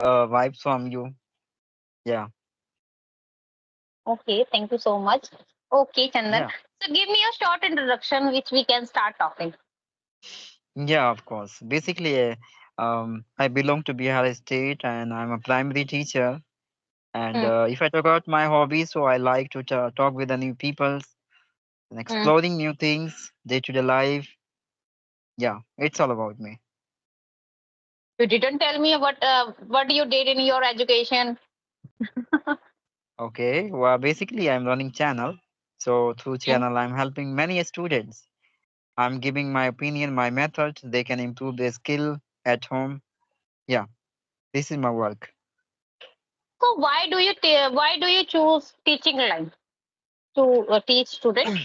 vibes from you. Yeah, Okay, thank you so much. Okay, Chandan. yeah, So give me a short introduction which we can start talking. yeah. Of course. Basically, I belong to Bihar State, and I'm a primary teacher. And Hmm. if I talk about my hobbies, so I like to talk with the new people and Hmm. exploring new things, day-to-day life. Yeah, it's all about me. You didn't tell me what you did in your education. Okay. Well, basically, I'm running channel. So through Hmm. channel, I'm helping many students. I'm giving my opinion, my methods. They can improve their skill at home. Yeah, this is my work. So why do you choose teaching line to teach student?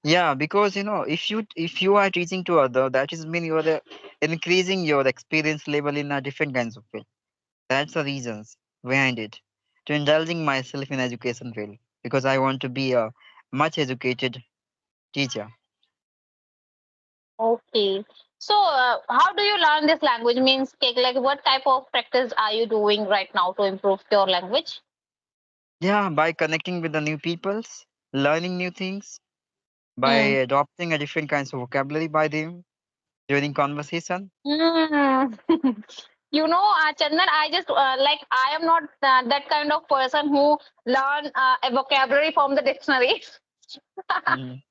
Yeah, because if you are teaching to other, that is mean you are increasing your experience level in a different kinds of field. That's the reasons behind it. To indulging myself in education field because I want to be a much educated teacher. Okay. So how do you learn this language? Means like what type of practice are you doing right now to improve your language? Yeah, by connecting with the new peoples, learning new things, by Hmm. adopting a different kinds of vocabulary by them during conversation. Hmm. Chandan, I just like I am not that kind of person who learn a vocabulary from the dictionary. Mhm.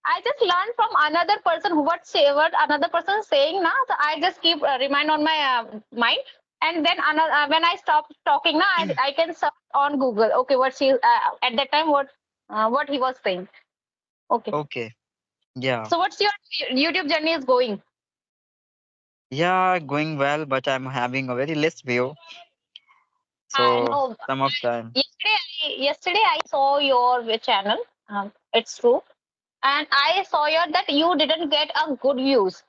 I just learn from another person who what another person is saying now. So I just keep remind on my mind, and then another when I stop talking now, I can search on Google. Okay, what she at that time what he was saying. Okay, Okay. Yeah. so what's your YouTube journey is going? Yeah, going well, but I'm having a very less view. I So know. some of time. Yesterday I saw your channel. It's true, and I saw your that you didn't get a good views.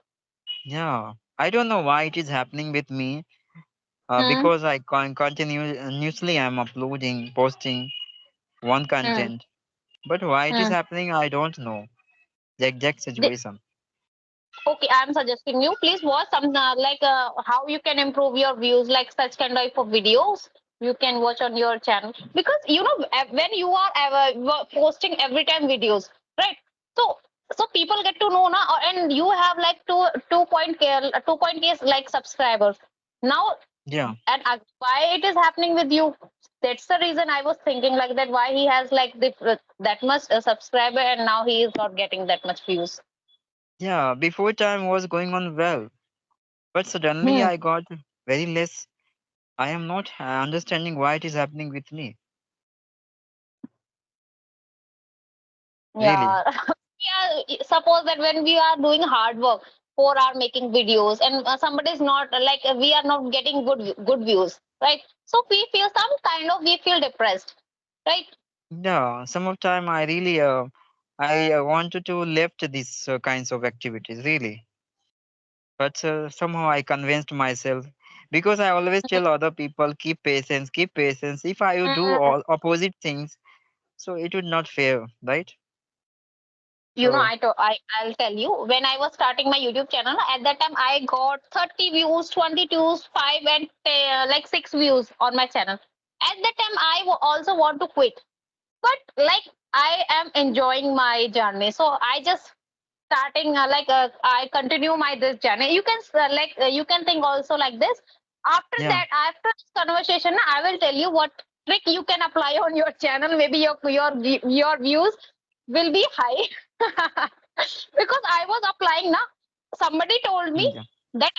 Yeah. I don't know why it is happening with me. Hmm. Because I continuously I'm uploading, posting one Hmm. content. But why it is Hmm. happening, I don't know. The exact situation. Okay, I'm suggesting you please watch some how you can improve your views, like such kind of videos you can watch on your channel because when you are posting every time videos, right? So people get to know now, and you have like 2.k like subscribers now, Yeah. and why it is happening with you? That's the reason I was thinking like that. Why he has like that much subscriber and now he is not getting that much views? Yeah. Before time was going on well. But suddenly Hmm. I got very less. I am not understanding why it is happening with me. Really. Yeah. Yeah. Suppose that when we are doing hard work, 4 hour making videos, and somebody is not we are not getting good views, right? So we feel we feel depressed, right? Yeah. Some of time I really I wanted to left these kinds of activities really. But somehow I convinced myself because I always tell other people keep patience, keep patience. If I would do Mm. all opposite things, so it would not fair, right? So I'll tell you when I was starting my YouTube channel at that time I got 30 views, 20 views, 5 and 6 views on my channel. At that time also want to quit, but like I am enjoying my journey, so I just starting I continue my this journey. You can you can think also like this. After yeah, that, after this conversation, I will tell you what trick you can apply on your channel. Maybe your views will be high because I was applying now. Somebody told me yeah, that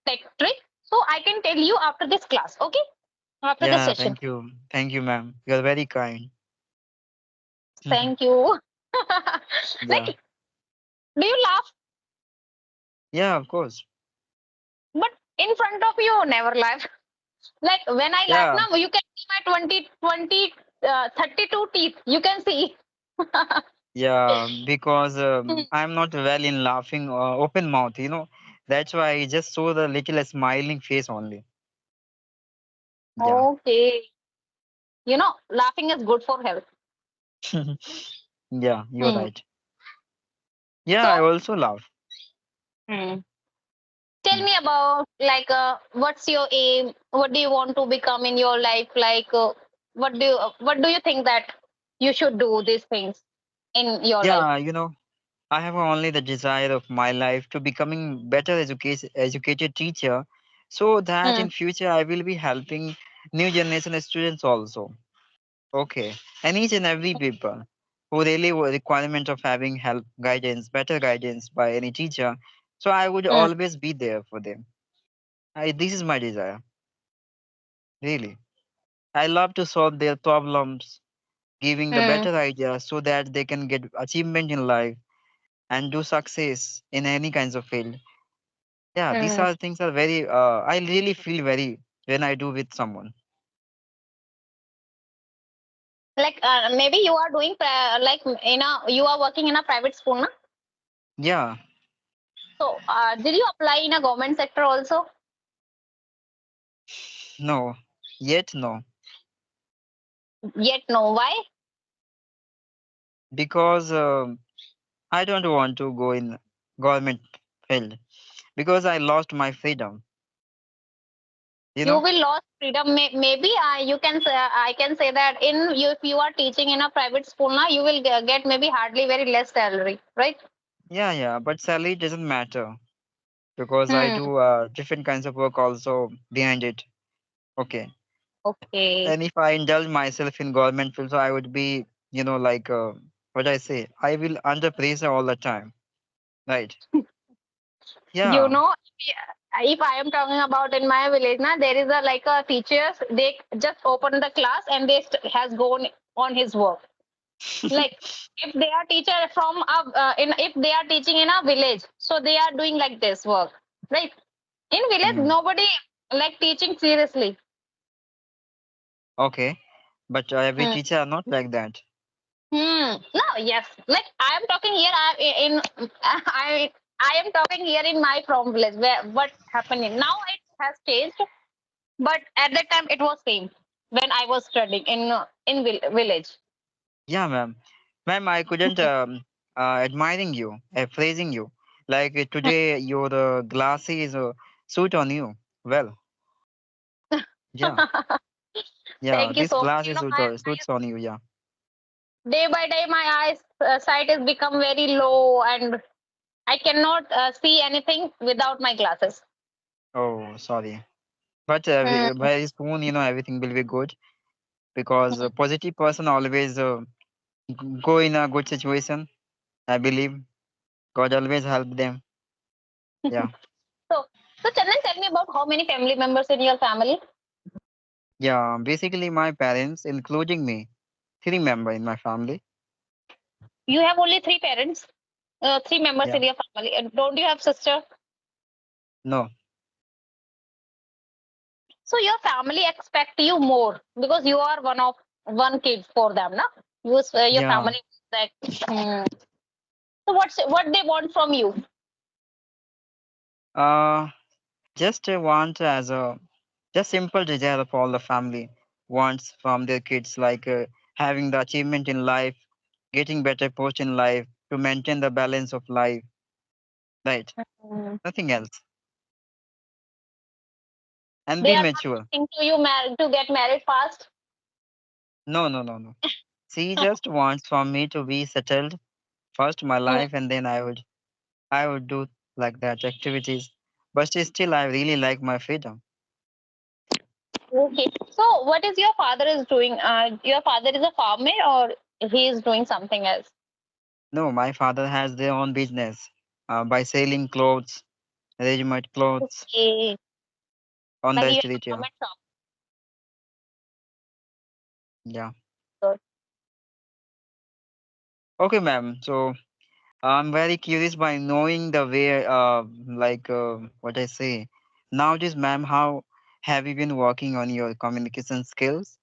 tech trick, so I can tell you after this class. Okay, after this yeah. session. Thank you, ma'am. You're very kind. Thank you. Yeah, Like, do you laugh? yeah, of course. But in front of you, never laugh. Like when I laugh Yeah, now, you can see my 32 teeth. You can see. yeah. Because I'm not well in laughing open mouth. That's why I just saw the little smiling face only. Yeah, Okay. Laughing is good for health. yeah. You're Hmm. right. Yeah, I So, also laugh. hmm. Tell Hmm. me about like what's your aim? What do you want to become in your life? Like what do you think that you should do these things in your life? Yeah, I have only the desire of my life to becoming better educated teacher, so that Hmm. in future I will be helping new generation students also. Okay, and each and every people who really were requirement of having help, guidance, better guidance by any teacher. So I would Hmm. always be there for them. This is my desire, really. I love to solve their problems, giving the Hmm. better ideas so that they can get achievement in life and do success in any kinds of field. Yeah, these Hmm. are things are very. I really feel very when I do with someone. Like maybe you are doing like in a you are working in a private school, na? Yeah, So did you apply in a government sector also? no, yet no, Yet no. Why? because I don't want to go in government field because I lost my freedom. You You know? will lose freedom. Maybe you can say, I can say that in you if you are teaching in a private school now, you will get maybe hardly very less salary, right? Yeah, yeah, but salary doesn't matter because I Hmm. do different kinds of work also behind it. Okay, Okay. and if I indulge myself in government field, so I would be, like what I say, I will under pressure all the time, right? You Yeah. know, if I am talking about in my village now, there is a like a teachers. They just open the class and they has gone on his work. Like if they are teacher from a in if they are teaching in a village, so they are doing like this work, right? In village, Hmm. nobody like teaching seriously. Okay, but every Hmm. teacher are not like that. No, yes. Like I am talking here. I am talking here in my from village where what happening now it has changed, but at that time it was same when I was studying in village. Yeah, ma'am, I couldn't admiring you, praising you. Like today, your glasses suit on you. Well, yeah, yeah, Thank you this so much. You glasses know, my suits on you. Yeah. day by day my eyes sight has become very low and I cannot see anything without my glasses. Oh, sorry. But Hmm. very soon, everything will be good because a positive person always go in a good situation. I believe God always help them. Yeah, So, so Chandan, tell me about how many family members in your family? yeah. Basically, my parents, including me, three member in my family. You have only three parents, three members Yeah. in your family. And don't you have sister? No. So your family expect you more because you are one kid for them, na? Your Yeah. family like. So what they want from you? Uh, just want as a just simple desire of all the family wants from their kids, like having the achievement in life, getting better post in life, to maintain the balance of life. Right. Mm. Nothing else. And They be are not mature. asking to you to get married fast. No, no, no, no. She just wants from me to be settled first my Mm. life, and then I would do like that activities. But still, I really like my freedom. Okay. So what is your father is doing? Your father is a farmer or he is doing something else? No, my father has their own business by selling clothes, ready-made clothes Okay. on Like the he has street. a Yeah, government shop. yeah. Good. Okay, ma'am. So I'm very curious by knowing the way, like what I say. Nowadays, ma'am, how have you been working on your communication skills?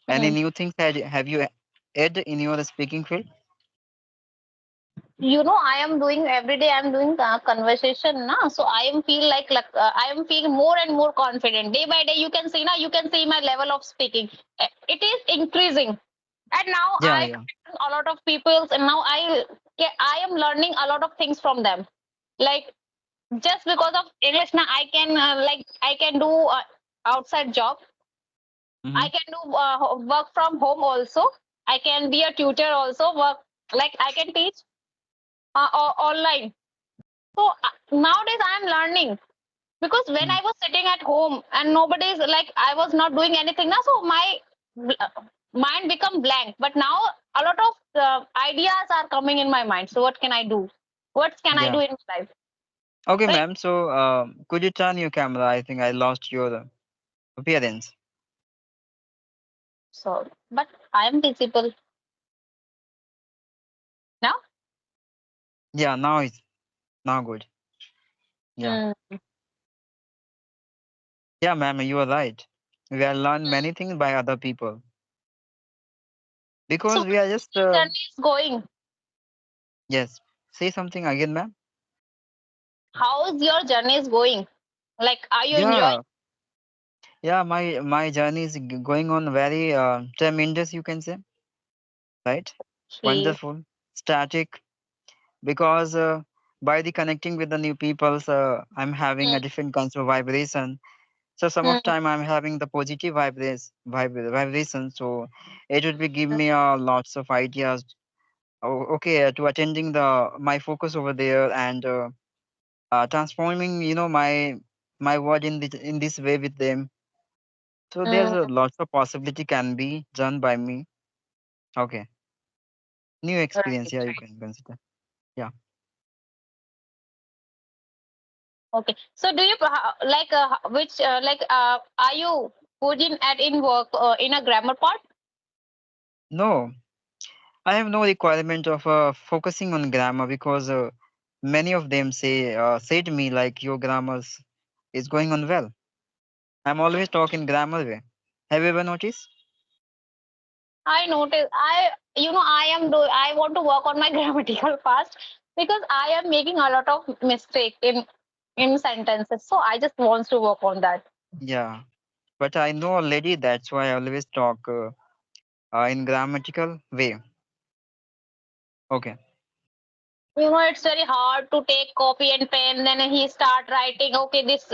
Any Hmm. new things have you add in your speaking field? You know, I am doing every day. I'm doing conversation now, so I am feel like I am feeling more and more confident day by day. You can see now. You can see my level of speaking. It is increasing, and now Yeah, I yeah. connect a lot of peoples, and now I am learning a lot of things from them. Like just because of English. Now I can I can do outside job. Mm-hmm. I can do work from home also. I can be a tutor also. Work like I can teach online. So nowadays I am learning because when I was sitting at home and nobody's like I was not doing anything now, so my mind become blank. But now a lot of ideas are coming in my mind. So what can I do? What can I Yeah. do in life? Okay, Right? ma'am. So, could you turn your camera? I think I lost your appearance. So, but I am visible now. Yeah, now it's now good. Yeah. Hmm. Yeah, ma'am, you are right. We have learned many things by other people So, because we are how just, your journey is going? yes. Say something again, ma'am. How is your journey is going? Like, are you enjoying? Yeah, yeah. My journey is going on very tremendous, you can say, right? Okay. Wonderful, static. Because by the connecting with the new peoples, I'm having Hmm. a different kinds of vibration. So some of Hmm. time I'm having the positive vibration. So it would be give me lots of ideas. Oh, okay, to attending the my focus over there and transforming, my word in this way with them. So there's Hmm. lots of possibility can be done by me. Okay, new experience. Right. Yeah, you Right. can consider. Yeah. Okay. So, do you which are you good in at in work in a grammar part? No, I have no requirement of focusing on grammar because many of them say to me like your grammar is going on well. I'm always talking grammar way. Have you ever noticed? I notice. I want to work on my grammatical fast because I am making a lot of mistake in sentences. So I just want to work on that. Yeah, but I know already. That's why I always talk in grammatical way. Okay. It's very hard to take copy and pen. Then he start writing. Okay, this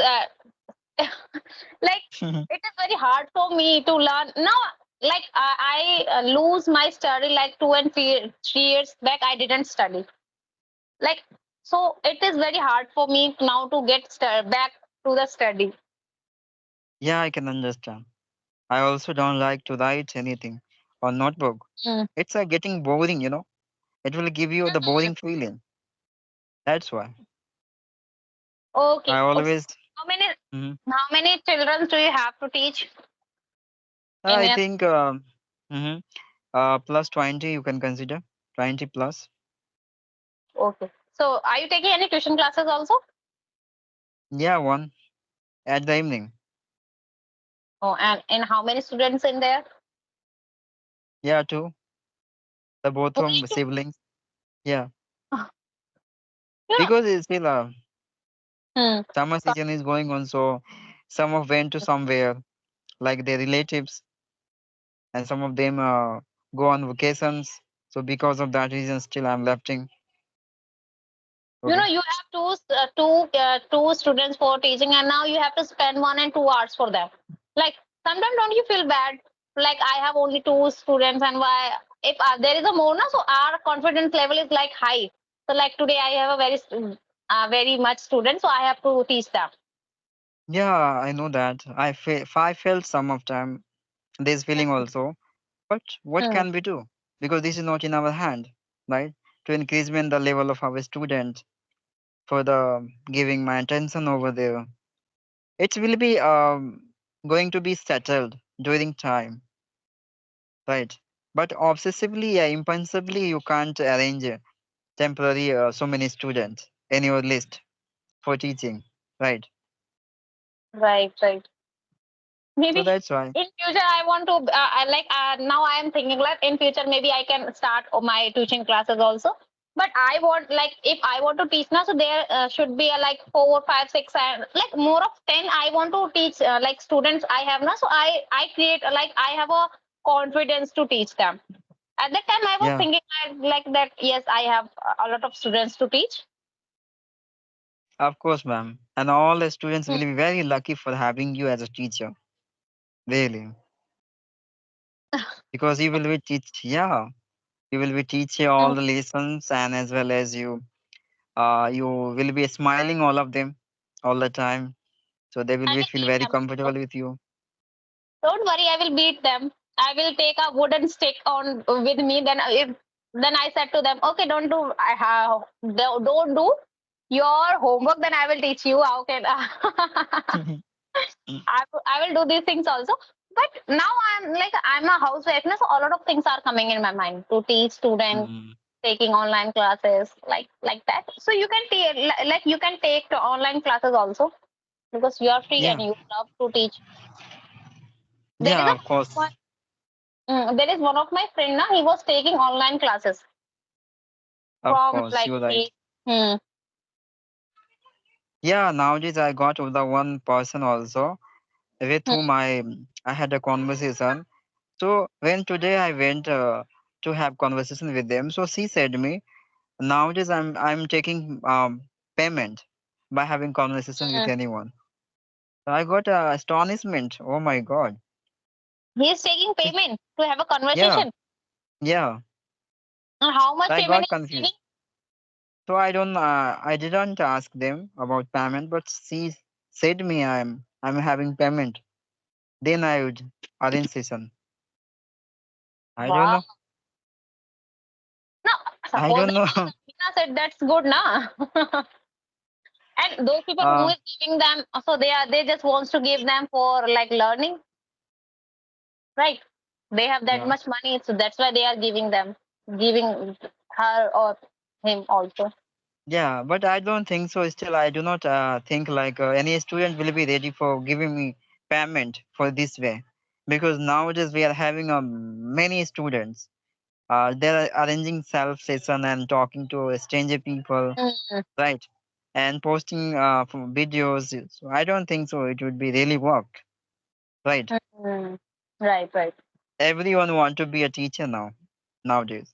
like it is very hard for me to learn now. Like I lose my study like 2 and 3 years back. I didn't study. Like so, it is very hard for me now to get back to the study. Yeah, I can understand. I also don't like to write anything on notebook. Mm. It's getting boring. It will give you the boring feeling. That's why I Okay. Okay. always. How many Mhm. how many children do you have to teach in I a think mhm, plus 20 you can consider 20 plus. okay. So are you taking any tuition classes also? Yeah, one at the evening. Oh, and how many students in there? Yeah, two. The both Only from two. siblings. Yeah, You know. because it's still Hmm. summer So, season is going on, so some of went to somewhere like their relatives, and some of them go on vacations. So because of that reason, still I'm lefting. Okay. you have two students for teaching, and now you have to spend 1 and 2 hours for them. Like sometimes don't you feel bad? Like I have only two students, and why if there is a more now, so our confidence level is like high. So like today I have a very much student, so I have to teach them. Yeah, I know that. I felt some of time this feeling also. But what Hmm. can we do? Because this is not in our hand, right? To increasement the level of our student for the giving my attention over there. It will be going to be settled during time, right? But obsessively, impulsively, you can't arrange temporary so many students in your list for teaching, right? Right, right. So Maybe that's why. in future I want to now I am thinking like in future maybe I can start my tuition classes also. But I want like if I want to teach now, so there should be like 4 5 6 and like more of 10 I want to teach like students I have now, so I create like I have a confidence to teach them. At that time I was Yeah, thinking like that, yes I have a lot of students to teach. Of course, ma'am. And all the students will be very lucky for having you as a teacher. Really. Because you will be teach yeah, you will be teaching all Mm. the lessons and as well as you will be smiling all of them all the time. So they will I be will feel beat very them. comfortable with you. Don't worry, I will beat them. I will take a wooden stick on with me. Then I said to them, okay, don't do I have don't do your homework. Then I will teach you how can I will do these things also. But now I'm a housewife, now, so a lot of things are coming in my mind to teach students, Mm, taking online classes, like that. So you can like you can take to online classes also because you are free and yeah, you love to teach. There is yeah, a of course, there is one of my friend now. He was taking online classes from like you're right. he. Hmm. Yeah, nowadays I got the one person also with Hmm. whom I had a conversation. So when today I went to have conversation with them, so she said me nowadays I'm taking payment by having conversation with Hmm. anyone. So I got astonishment. Oh my God. He is taking See, payment to have a yeah, conversation. yeah. And how much So I payment got is he confused. So I didn't ask them about payment, but she said me I'm having payment. Then I would arrange session. I giving? don't Wow. know. No, I suppose don't that know. Hina said that's good, na. And those people who uh, is giving them, so they just wants to give them for like learning, right? They have that yeah. much money, so that's why they are giving them, giving her or him also. Yeah, but I don't think so. Still, I do not think like any student will be ready for giving me payment for this way, because nowadays we are having many students. They're arranging self session and talking to stranger people, Mm, right? And posting videos. So I don't think so. It would be really work, right? mm. Right, right. Everyone want to be a teacher now nowadays.